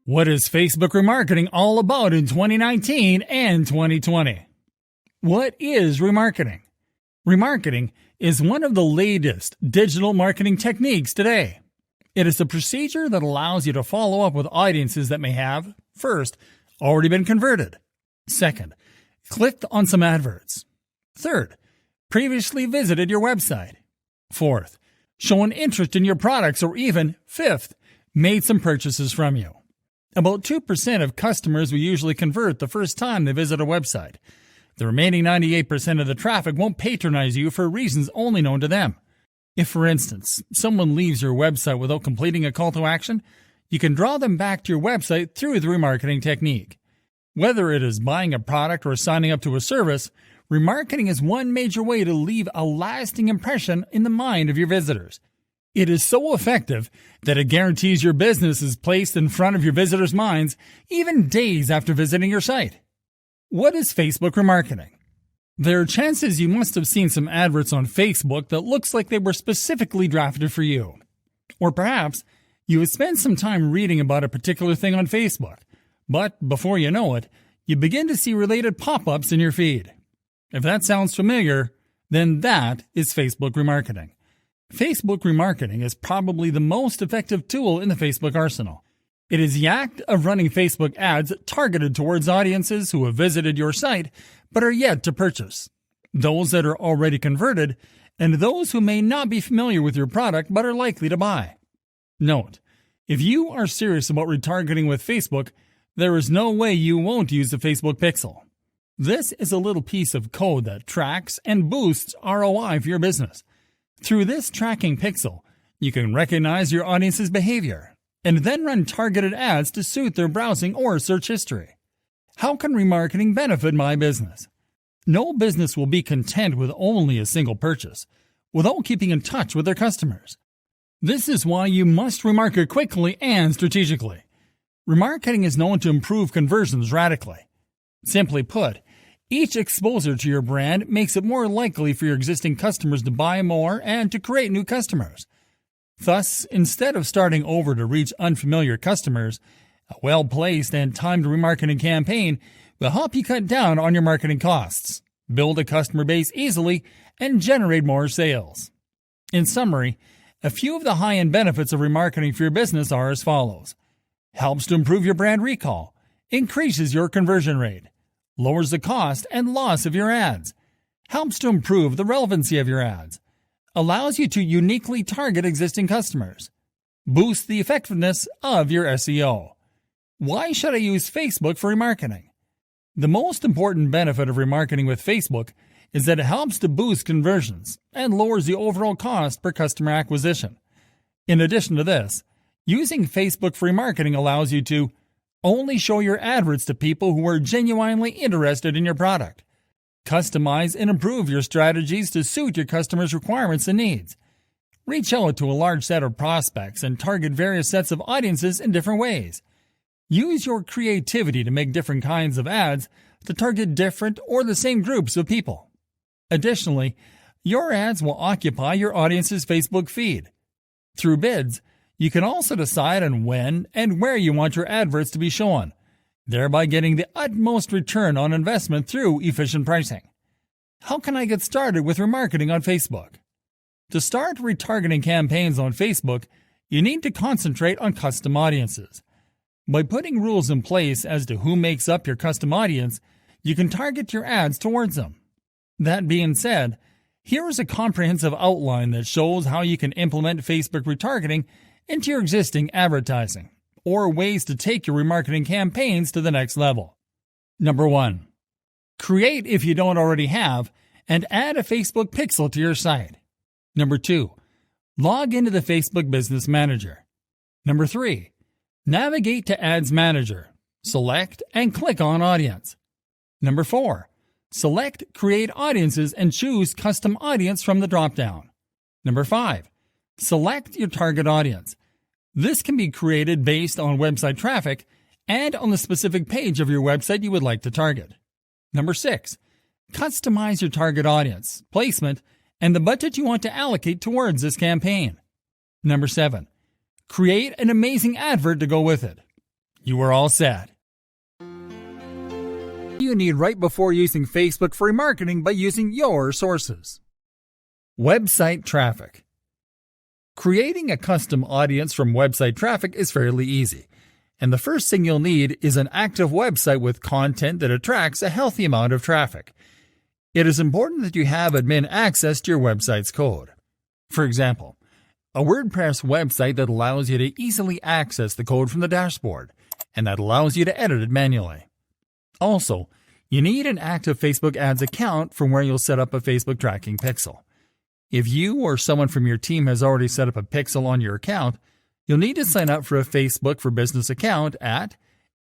What is Facebook remarketing all about in 2019 and 2020? What is remarketing? Remarketing is one of the latest digital marketing techniques today. It is a procedure that allows you to follow up with audiences that may have, first, already been converted. Second, clicked on some adverts. Third, previously visited your website. Fourth, shown interest in your products, or even, fifth, made some purchases from you. About 2% of customers will usually convert the first time they visit a website. The remaining 98% of the traffic won't patronize you for reasons only known to them. If, for instance, someone leaves your website without completing a call to action, you can draw them back to your website through the remarketing technique. Whether it is buying a product or signing up to a service, remarketing is one major way to leave a lasting impression in the mind of your visitors. It is so effective that it guarantees your business is placed in front of your visitors' minds even days after visiting your site. What is Facebook remarketing? There are chances you must have seen some adverts on Facebook that looks like they were specifically drafted for you. Or perhaps you have spent some time reading about a particular thing on Facebook, but before you know it, you begin to see related pop-ups in your feed. If that sounds familiar, then that is Facebook remarketing. Facebook remarketing is probably the most effective tool in the Facebook arsenal. It is the act of running Facebook ads targeted towards audiences who have visited your site but are yet to purchase, those that are already converted, and those who may not be familiar with your product but are likely to buy. Note, if you are serious about retargeting with Facebook, there is no way you won't use the Facebook Pixel. This is a little piece of code that tracks and boosts ROI for your business. Through this tracking pixel, you can recognize your audience's behavior and then run targeted ads to suit their browsing or search history. How can remarketing benefit my business? No business will be content with only a single purchase without keeping in touch with their customers. This is why you must remarket quickly and strategically. Remarketing is known to improve conversions radically. Simply put, each exposure to your brand makes it more likely for your existing customers to buy more and to create new customers. Thus, instead of starting over to reach unfamiliar customers, a well-placed and timed remarketing campaign will help you cut down on your marketing costs, build a customer base easily, and generate more sales. In summary, a few of the high-end benefits of remarketing for your business are as follows. Helps to improve your brand recall, increases your conversion rate, lowers the cost and loss of your ads, helps to improve the relevancy of your ads, allows you to uniquely target existing customers, boosts the effectiveness of your SEO. Why should I use Facebook for remarketing? The most important benefit of remarketing with Facebook is that it helps to boost conversions and lowers the overall cost per customer acquisition. In addition to this, using Facebook for remarketing allows you to only show your adverts to people who are genuinely interested in your product. Customize and improve your strategies to suit your customers' requirements and needs. Reach out to a large set of prospects and target various sets of audiences in different ways. Use your creativity to make different kinds of ads to target different or the same groups of people. Additionally, your ads will occupy your audience's Facebook feed. Through bids, you can also decide on when and where you want your adverts to be shown, thereby getting the utmost return on investment through efficient pricing. How can I get started with remarketing on Facebook? To start retargeting campaigns on Facebook, you need to concentrate on custom audiences. By putting rules in place as to who makes up your custom audience, you can target your ads towards them. That being said, here is a comprehensive outline that shows how you can implement Facebook retargeting into your existing advertising, or ways to take your remarketing campaigns to the next level. Number 1. Create, if you don't already have, and add a Facebook pixel to your site. Number 2. Log into the Facebook Business Manager. Number 3. Navigate to Ads Manager. Select and click on Audience. Number 4. Select Create Audiences and choose Custom Audience from the drop-down. Number 5. Select your target audience. This can be created based on website traffic and on the specific page of your website you would like to target. Number 6. Customize your target audience, placement, and the budget you want to allocate towards this campaign. Number 7. Create an amazing advert to go with it. You are all set. You need right before using Facebook for remarketing by using your sources. Website traffic. Creating a custom audience from website traffic is fairly easy, and the first thing you'll need is an active website with content that attracts a healthy amount of traffic. It is important that you have admin access to your website's code. For example, a WordPress website that allows you to easily access the code from the dashboard, and that allows you to edit it manually. Also, you need an active Facebook ads account from where you'll set up a Facebook tracking pixel. If you or someone from your team has already set up a pixel on your account, you'll need to sign up for a Facebook for Business account at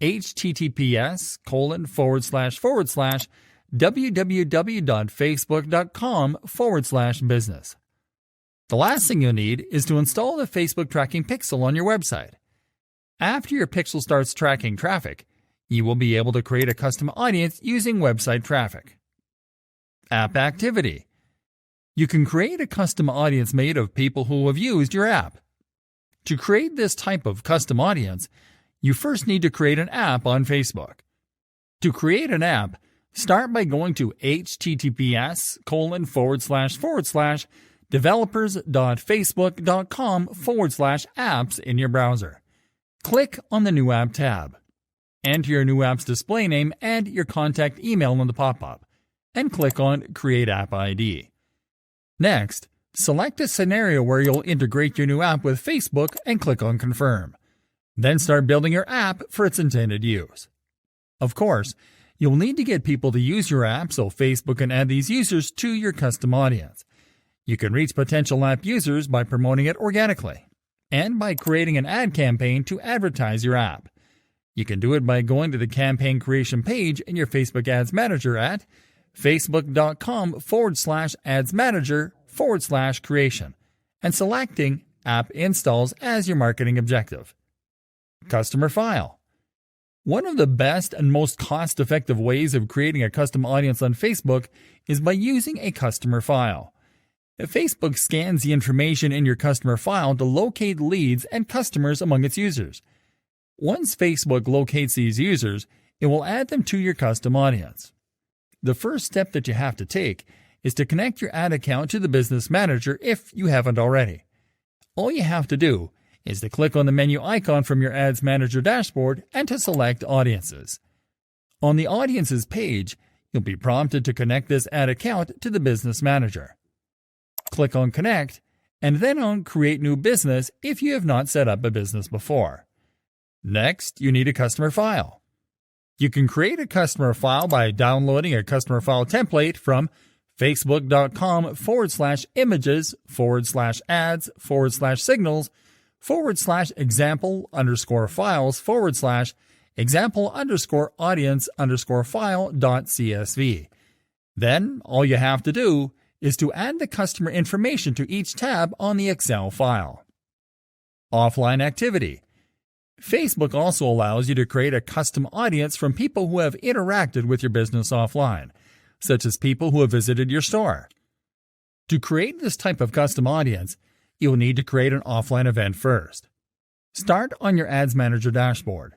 https://www.facebook.com/business. The last thing you'll need is to install the Facebook tracking pixel on your website. After your pixel starts tracking traffic, you will be able to create a custom audience using website traffic. App activity. You can create a custom audience made of people who have used your app. To create this type of custom audience, you first need to create an app on Facebook. To create an app, start by going to https://developers.facebook.com/apps in your browser. Click on the New App tab. Enter your new app's display name and your contact email in the pop-up, and click on Create App ID. Next, select a scenario where you'll integrate your new app with Facebook and click on Confirm. Then start building your app for its intended use. Of course, you'll need to get people to use your app so Facebook can add these users to your custom audience. You can reach potential app users by promoting it organically, and by creating an ad campaign to advertise your app. You can do it by going to the campaign creation page in your Facebook Ads Manager at facebook.com/adsmanager/creation and selecting App Installs as your marketing objective. Customer file. One of the best and most cost-effective ways of creating a custom audience on Facebook is by using a customer file. Facebook scans the information in your customer file to locate leads and customers among its users. Once Facebook locates these users, it will add them to your custom audience. The first step that you have to take is to connect your ad account to the Business Manager if you haven't already. All you have to do is to click on the menu icon from your Ads Manager dashboard and to select Audiences. On the Audiences page, you'll be prompted to connect this ad account to the Business Manager. Click on Connect, and then on Create New Business if you have not set up a business before. Next, you need a customer file. You can create a customer file by downloading a customer file template from facebook.com/images/signals/example_files/example_audience_file.csv. Then, all you have to do is to add the customer information to each tab on the Excel file. Offline activity. Facebook also allows you to create a custom audience from people who have interacted with your business offline, such as people who have visited your store. To create this type of custom audience, you'll need to create an offline event first. Start on your Ads Manager dashboard.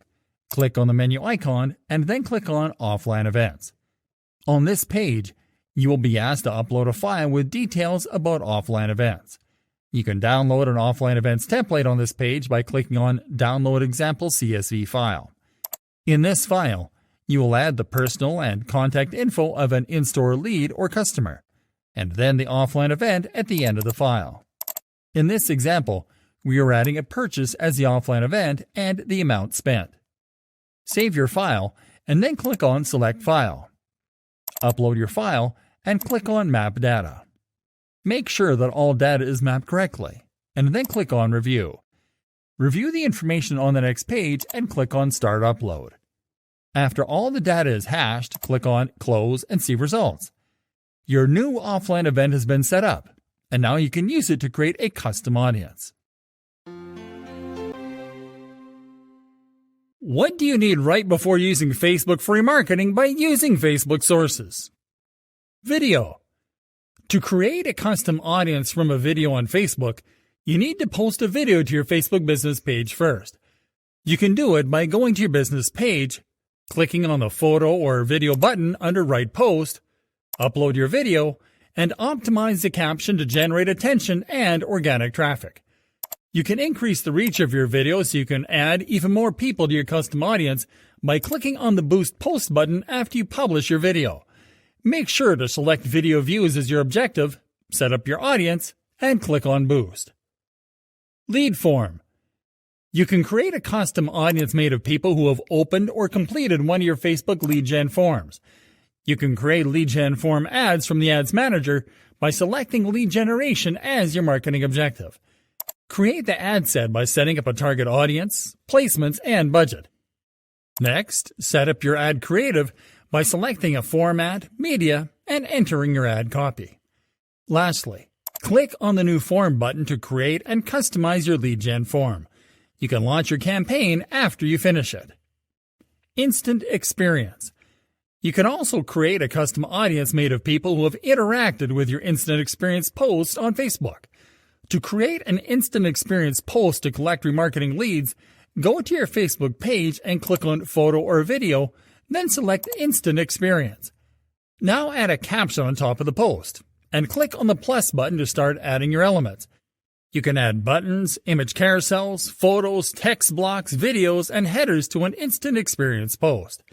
Click on the menu icon and then click on Offline Events. On this page, you will be asked to upload a file with details about offline events. You can download an offline events template on this page by clicking on Download Example CSV File. In this file, you will add the personal and contact info of an in-store lead or customer, and then the offline event at the end of the file. In this example, we are adding a purchase as the offline event and the amount spent. Save your file and then click on Select File. Upload your file and click on Map Data. Make sure that all data is mapped correctly, and then click on Review. Review the information on the next page and click on Start Upload. After all the data is hashed, click on Close and see results. Your new offline event has been set up, and now you can use it to create a custom audience. What do you need right before using Facebook for remarketing by using Facebook sources? Video. To create a custom audience from a video on Facebook, you need to post a video to your Facebook business page first. You can do it by going to your business page, clicking on the photo or video button under Write Post, upload your video, and optimize the caption to generate attention and organic traffic. You can increase the reach of your video so you can add even more people to your custom audience by clicking on the Boost Post button after you publish your video. Make sure to select video views as your objective, set up your audience, and click on Boost. Lead form. You can create a custom audience made of people who have opened or completed one of your Facebook lead gen forms. You can create lead gen form ads from the Ads Manager by selecting lead generation as your marketing objective. Create the ad set by setting up a target audience, placements, and budget. Next, set up your ad creative by selecting a format, media, and entering your ad copy. Lastly, click on the New Form button to create and customize your lead gen form. You can launch your campaign after you finish it. Instant experience. You can also create a custom audience made of people who have interacted with your instant experience post on Facebook. To create an instant experience post to collect remarketing leads, go to your Facebook page and click on Photo or Video, then select Instant Experience. Now add a caption on top of the post, and click on the plus button to start adding your elements. You can add buttons, image carousels, photos, text blocks, videos, and headers to an instant experience post.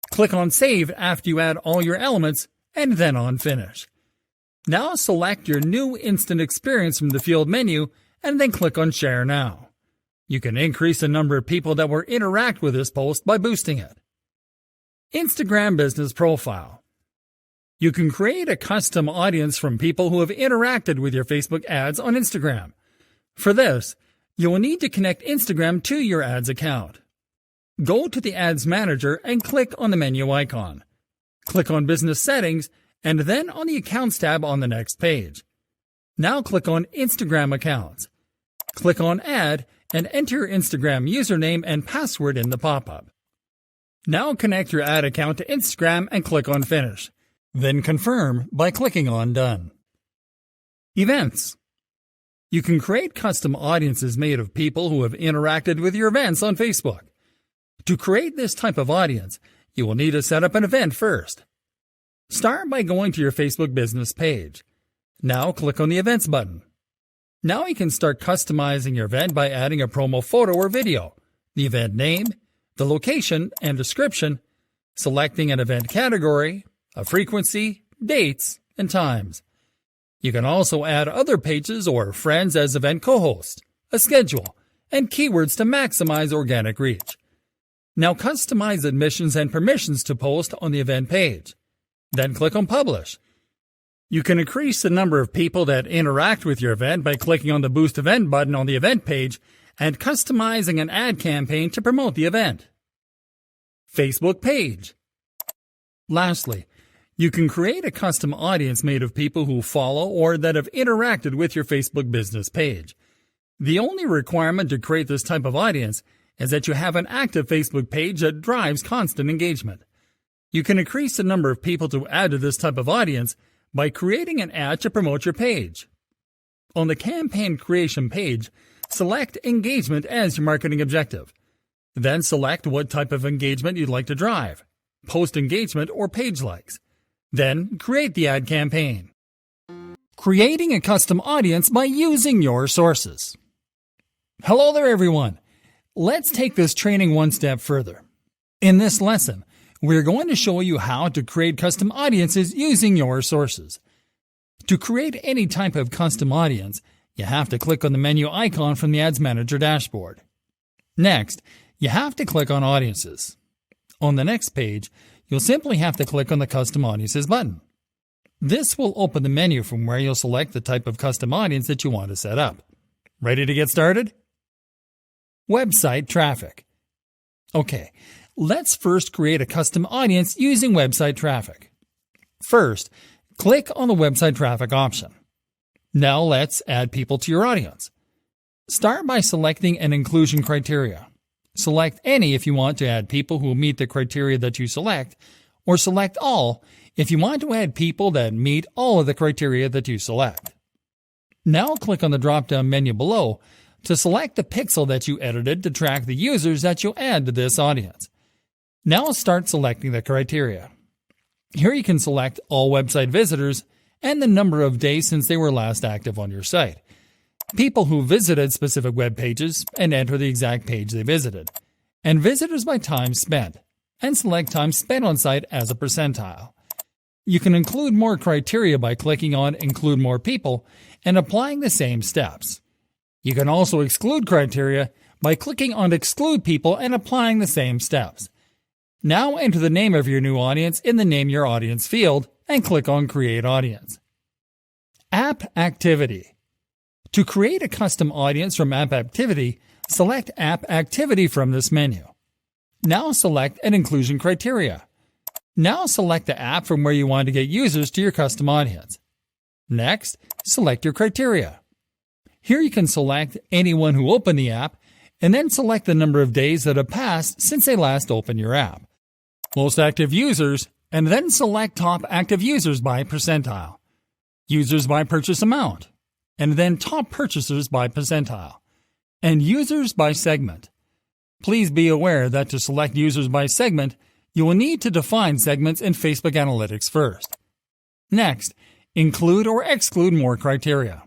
Click on Save after you add all your elements, and then on Finish. Now select your new instant experience from the field menu, and then click on Share Now. You can increase the number of people that will interact with this post by boosting it. Instagram Business Profile. You can create a custom audience from people who have interacted with your Facebook ads on Instagram. For this, you will need to connect Instagram to your ads account. Go to the Ads Manager and click on the menu icon. Click on Business Settings and then on the Accounts tab on the next page. Now click on Instagram Accounts. Click on Add and enter your Instagram username and password in the pop-up. Now connect your ad account to Instagram and click on Finish. Then confirm by clicking on Done. Events. You can create custom audiences made of people who have interacted with your events on Facebook. To create this type of audience, you will need to set up an event first. Start by going to your Facebook business page. Now click on the Events button. Now you can start customizing your event by adding a promo photo or video, the event name, the location and description, selecting an event category, a frequency, dates, and times. You can also add other pages or friends as event co-hosts, a schedule, and keywords to maximize organic reach. Now customize admissions and permissions to post on the event page. Then click on Publish. You can increase the number of people that interact with your event by clicking on the Boost Event button on the event page and customizing an ad campaign to promote the event. Facebook page. Lastly, you can create a custom audience made of people who follow or that have interacted with your Facebook business page. The only requirement to create this type of audience is that you have an active Facebook page that drives constant engagement. You can increase the number of people to add to this type of audience by creating an ad to promote your page. On the campaign creation page, select engagement as your marketing objective. Then select what type of engagement you'd like to drive, post engagement or page likes. Then create the ad campaign. Creating a custom audience by using your sources. Hello there everyone. Let's take this training one step further. In this lesson, we're going to show you how to create custom audiences using your sources. To create any type of custom audience, you have to click on the menu icon from the Ads Manager dashboard. Next, you have to click on Audiences. On the next page, you'll simply have to click on the Custom Audiences button. This will open the menu from where you'll select the type of custom audience that you want to set up. Ready to get started? Website traffic. Okay, let's first create a custom audience using website traffic. First, click on the website traffic option. Now let's add people to your audience. Start by selecting an inclusion criteria. Select any if you want to add people who meet the criteria that you select, or select all if you want to add people that meet all of the criteria that you select. Now click on the drop-down menu below to select the pixel that you edited to track the users that you'll add to this audience. Now start selecting the criteria. Here you can select all website visitors and the number of days since they were last active on your site. People who visited specific web pages and enter the exact page they visited. And visitors by time spent, and select time spent on site as a percentile. You can include more criteria by clicking on Include More People and applying the same steps. You can also exclude criteria by clicking on Exclude People and applying the same steps. Now enter the name of your new audience in the Name Your Audience field and click on Create Audience. App Activity. To create a custom audience from App Activity, select App Activity from this menu. Now select an inclusion criteria. Now select the app from where you want to get users to your custom audience. Next, select your criteria. Here you can select anyone who opened the app and then select the number of days that have passed since they last opened your app. Most active users, and then select top active users by percentile. Users by purchase amount, and then top purchasers by percentile. And users by segment. Please be aware that to select users by segment, you will need to define segments in Facebook Analytics first. Next, include or exclude more criteria.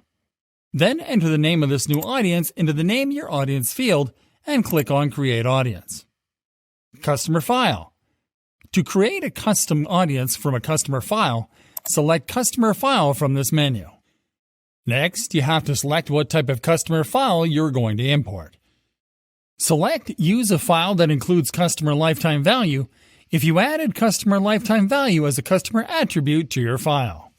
Then enter the name of this new audience into the Name Your Audience field and click on Create Audience. Customer File. To create a custom audience from a customer file, select Customer File from this menu. Next, you have to select what type of customer file you're going to import. Select Use a file that includes customer lifetime value if you added customer lifetime value as a customer attribute to your file.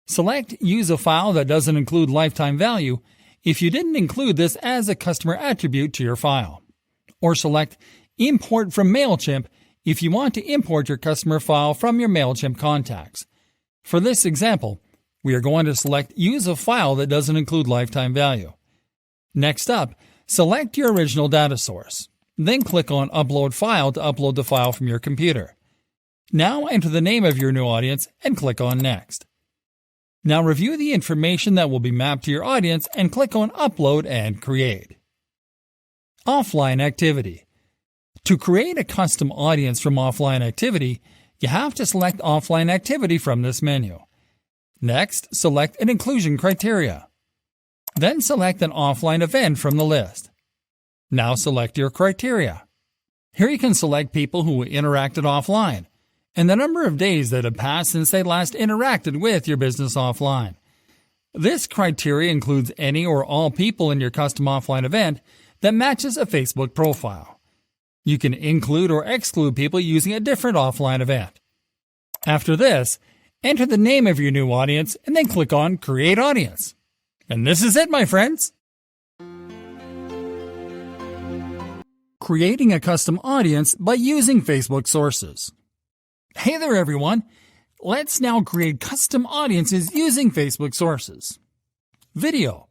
Select Use a file that doesn't include lifetime value if you didn't include this as a customer attribute to your file. Or select Import from MailChimp if you want to import your customer file from your MailChimp contacts. For this example, we are going to select Use a file that doesn't include lifetime value. Next up, select your original data source. Then click on Upload File to upload the file from your computer. Now enter the name of your new audience and click on Next. Now review the information that will be mapped to your audience and click on Upload and Create. Offline Activity. To create a custom audience from Offline Activity, you have to select Offline Activity from this menu. Next, select an inclusion criteria. Then select an offline event from the list. Now select your criteria. Here you can select people who interacted offline and the number of days that have passed since they last interacted with your business offline. This criteria includes any or all people in your custom offline event that matches a Facebook profile. You can include or exclude people using a different offline event. After this, enter the name of your new audience and then click on Create Audience. And this is it, my friends. Creating a custom audience by using Facebook sources. Hey there, everyone. Let's now create custom audiences using Facebook sources. Video.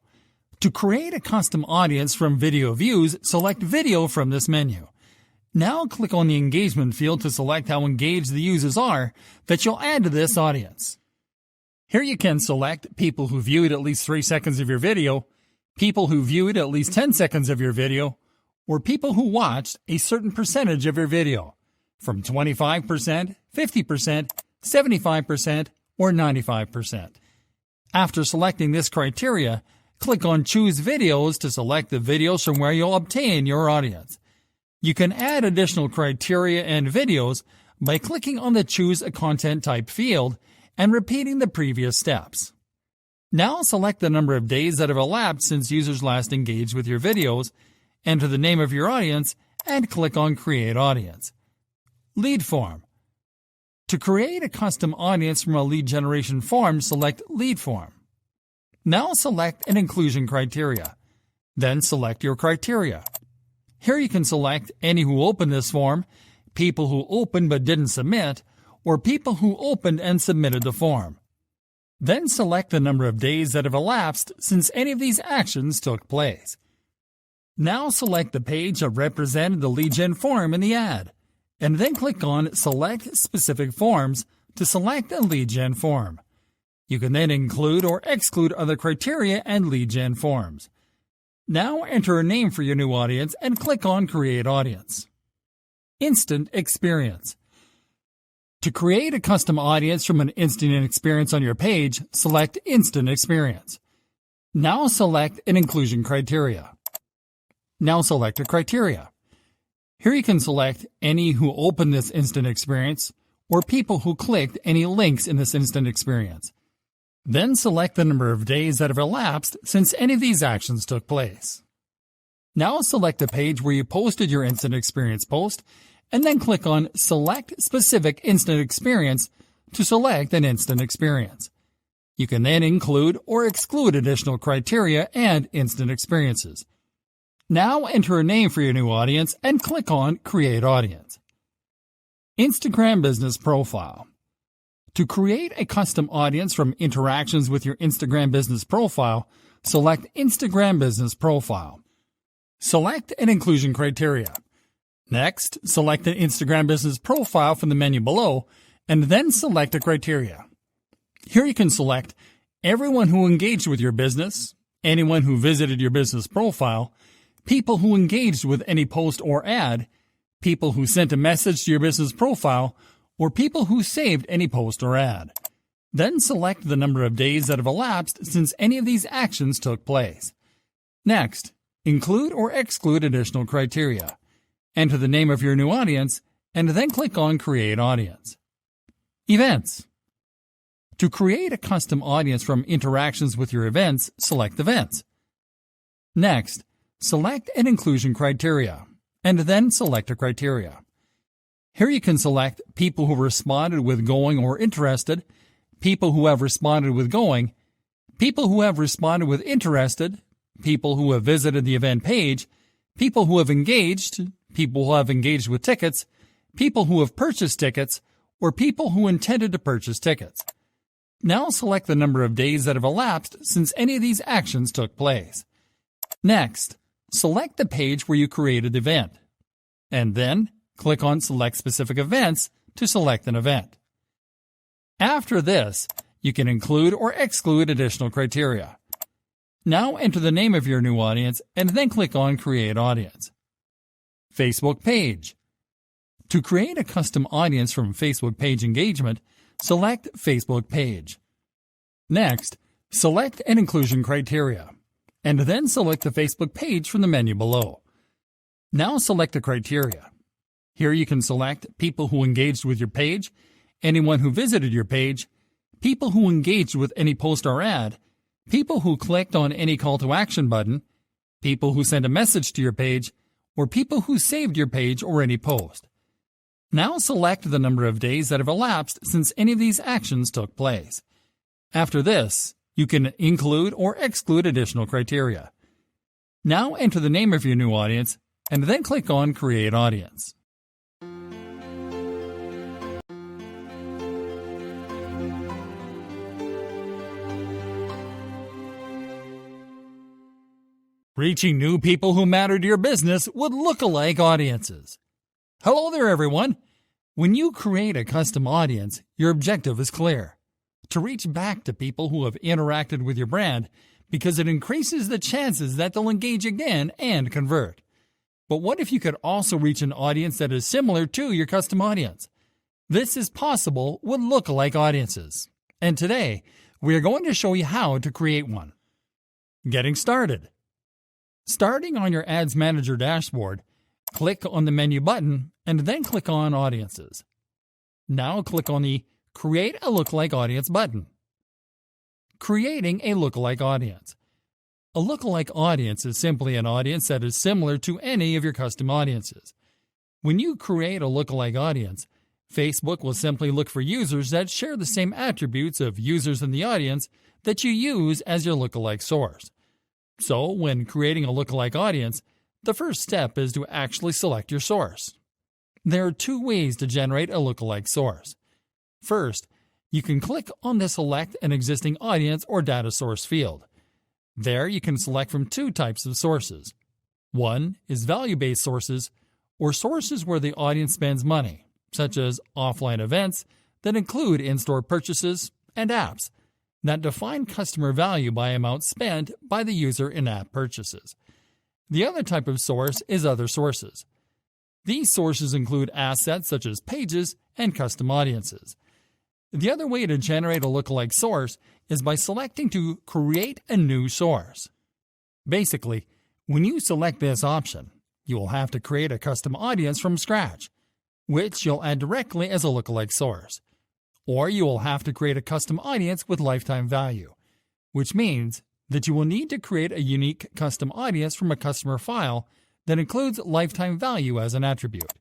To create a custom audience from video views, select Video from this menu. Now click on the engagement field to select how engaged the users are that you'll add to this audience. Here you can select people who viewed at least 3 seconds of your video, people who viewed at least 10 seconds of your video, or people who watched a certain percentage of your video, from 25%, 50%, 75%, or 95%. After selecting this criteria, click on Choose Videos to select the videos from where you'll obtain your audience. You can add additional criteria and videos by clicking on the Choose a Content Type field and repeating the previous steps. Now select the number of days that have elapsed since users last engaged with your videos, enter the name of your audience, and click on Create Audience. Lead Form. To create a custom audience from a lead generation form, select Lead Form. Now select an inclusion criteria. Then select your criteria. Here you can select any who opened this form, people who opened but didn't submit, or people who opened and submitted the form. Then select the number of days that have elapsed since any of these actions took place. Now select the page that represented the lead gen form in the ad, and then click on Select Specific Forms to select a lead gen form. You can then include or exclude other criteria and lead gen forms. Now enter a name for your new audience and click on Create Audience. Instant Experience. To create a custom audience from an instant experience on your page, select Instant Experience. Now select an inclusion criteria. Now select a criteria. Here you can select any who opened this instant experience or people who clicked any links in this instant experience. Then select the number of days that have elapsed since any of these actions took place. Now select a page where you posted your instant experience post and then click on Select Specific Instant Experience to select an instant experience. You can then include or exclude additional criteria and instant experiences. Now enter a name for your new audience and click on Create Audience. Instagram Business Profile. To create a custom audience from interactions with your Instagram business profile, select Instagram Business Profile. Select an inclusion criteria. Next, select an Instagram business profile from the menu below, and then select a criteria. Here you can select everyone who engaged with your business, anyone who visited your business profile, people who engaged with any post or ad, people who sent a message to your business profile, or people who saved any post or ad. Then select the number of days that have elapsed since any of these actions took place. Next, include or exclude additional criteria. Enter the name of your new audience, and then click on Create Audience. Events. To create a custom audience from interactions with your events, select Events. Next, select an inclusion criteria, and then select a criteria. Here you can select people who responded with going or interested, people who have responded with going, people who have responded with interested, people who have visited the event page, people who have engaged, people who have engaged with tickets, people who have purchased tickets, or people who intended to purchase tickets. Now select the number of days that have elapsed since any of these actions took place. Next, select the page where you created the event, and then click on Select Specific Events to select an event. After this, you can include or exclude additional criteria. Now enter the name of your new audience and then click on Create Audience. Facebook Page. To create a custom audience from Facebook page engagement, select Facebook Page. Next, select an inclusion criteria, and then select the Facebook page from the menu below. Now select a criteria. Here you can select people who engaged with your page, anyone who visited your page, people who engaged with any post or ad, people who clicked on any call to action button, people who sent a message to your page, or people who saved your page or any post. Now select the number of days that have elapsed since any of these actions took place. After this, you can include or exclude additional criteria. Now enter the name of your new audience and then click on Create Audience. Reaching new people who matter to your business with lookalike audiences. Hello there, everyone. When you create a custom audience, your objective is clear: to reach back to people who have interacted with your brand, because it increases the chances that they'll engage again and convert. But what if you could also reach an audience that is similar to your custom audience? This is possible with lookalike audiences. And today, we are going to show you how to create one. Getting started. Starting on your Ads Manager dashboard, click on the menu button and then click on Audiences. Now click on the Create a Lookalike Audience button. Creating a lookalike audience. A lookalike audience is simply an audience that is similar to any of your custom audiences. When you create a lookalike audience, Facebook will simply look for users that share the same attributes of users in the audience that you use as your lookalike source. So, when creating a lookalike audience, the first step is to actually select your source. There are two ways to generate a lookalike source. First, you can click on the Select an Existing Audience or Data Source field. There you can select from two types of sources. One is value-based sources, or sources where the audience spends money, such as offline events that include in-store purchases and apps that define customer value by amount spent by the user in app purchases. The other type of source is other sources. These sources include assets such as pages and custom audiences. The other way to generate a lookalike source is by selecting to create a new source. Basically, when you select this option, you will have to create a custom audience from scratch, which you'll add directly as a lookalike source. Or you will have to create a custom audience with lifetime value, which means that you will need to create a unique custom audience from a customer file that includes lifetime value as an attribute.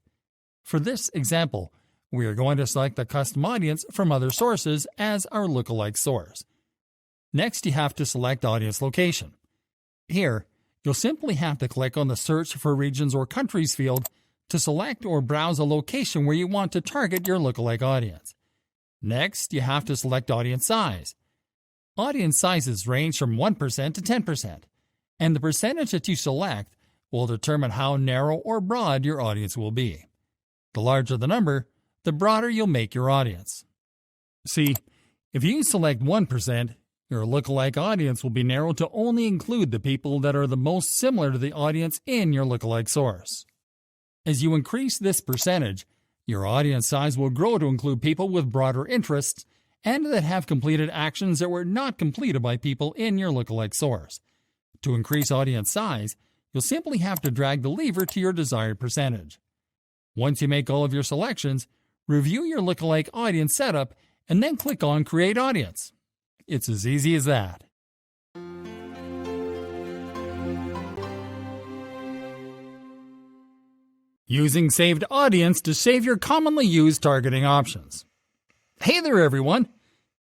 For this example, we are going to select the custom audience from other sources as our lookalike source. Next, you have to select audience location. Here, you'll simply have to click on the Search for Regions or Countries field to select or browse a location where you want to target your lookalike audience. Next, you have to select audience size. Audience sizes range from 1% to 10%, and the percentage that you select will determine how narrow or broad your audience will be. The larger the number, the broader you'll make your audience. See, if you select 1%, your lookalike audience will be narrowed to only include the people that are the most similar to the audience in your lookalike source. As you increase this percentage, your audience size will grow to include people with broader interests and that have completed actions that were not completed by people in your lookalike source. To increase audience size, you'll simply have to drag the lever to your desired percentage. Once you make all of your selections, review your lookalike audience setup and then click on Create Audience. It's as easy as that. Using saved audience to save your commonly used targeting options. Hey there everyone!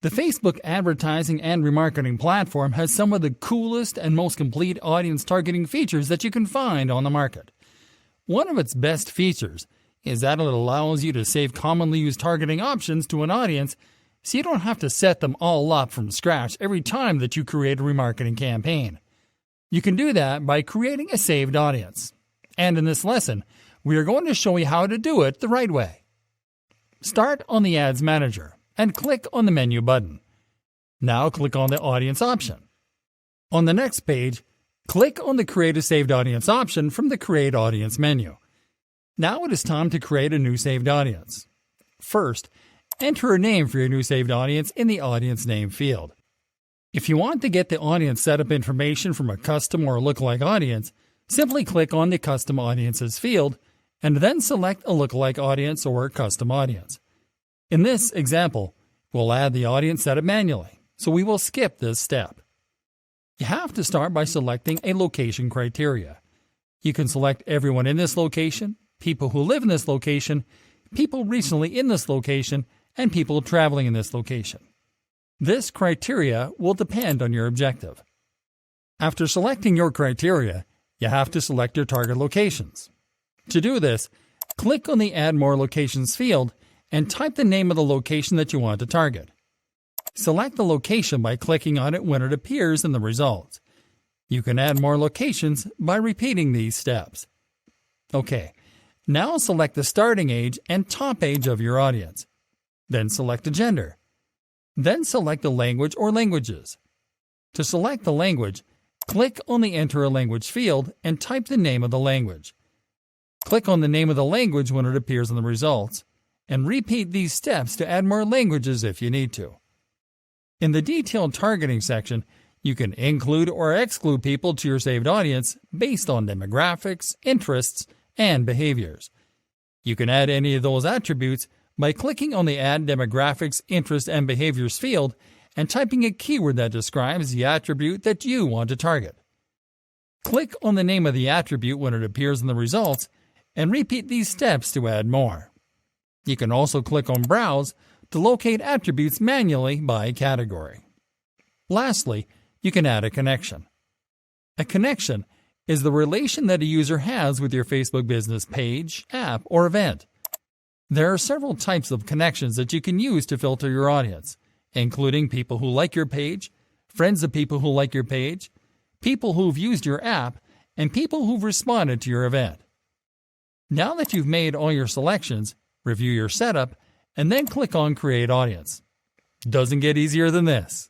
The Facebook advertising and remarketing platform has some of the coolest and most complete audience targeting features that you can find on the market. One of its best features is that it allows you to save commonly used targeting options to an audience so you don't have to set them all up from scratch every time that you create a remarketing campaign. You can do that by creating a saved audience. And in this lesson, we are going to show you how to do it the right way. Start on the Ads Manager and click on the Menu button. Now click on the Audience option. On the next page, click on the Create a Saved Audience option from the Create Audience menu. Now it is time to create a new saved audience. First, enter a name for your new saved audience in the Audience Name field. If you want to get the audience setup information from a custom or lookalike audience, simply click on the Custom Audiences field and then select a lookalike audience or custom audience. In this example, we'll add the audience setup manually, so we will skip this step. You have to start by selecting a location criteria. You can select everyone in this location, people who live in this location, people recently in this location, and people traveling in this location. This criteria will depend on your objective. After selecting your criteria, you have to select your target locations. To do this, click on the Add More Locations field and type the name of the location that you want to target. Select the location by clicking on it when it appears in the results. You can add more locations by repeating these steps. Okay, now select the starting age and top age of your audience. Then select the gender. Then select the language or languages. To select the language, click on the Enter a Language field and type the name of the language. Click on the name of the language when it appears in the results, and repeat these steps to add more languages if you need to. In the Detailed Targeting section, you can include or exclude people to your saved audience based on demographics, interests, and behaviors. You can add any of those attributes by clicking on the Add Demographics, Interests, and Behaviors field and typing a keyword that describes the attribute that you want to target. Click on the name of the attribute when it appears in the results and repeat these steps to add more. You can also click on Browse to locate attributes manually by category. Lastly, you can add a connection. A connection is the relation that a user has with your Facebook business page, app, or event. There are several types of connections that you can use to filter your audience, including people who like your page, friends of people who like your page, people who've used your app, and people who've responded to your event. Now that you've made all your selections, review your setup, and then click on Create Audience. Doesn't get easier than this.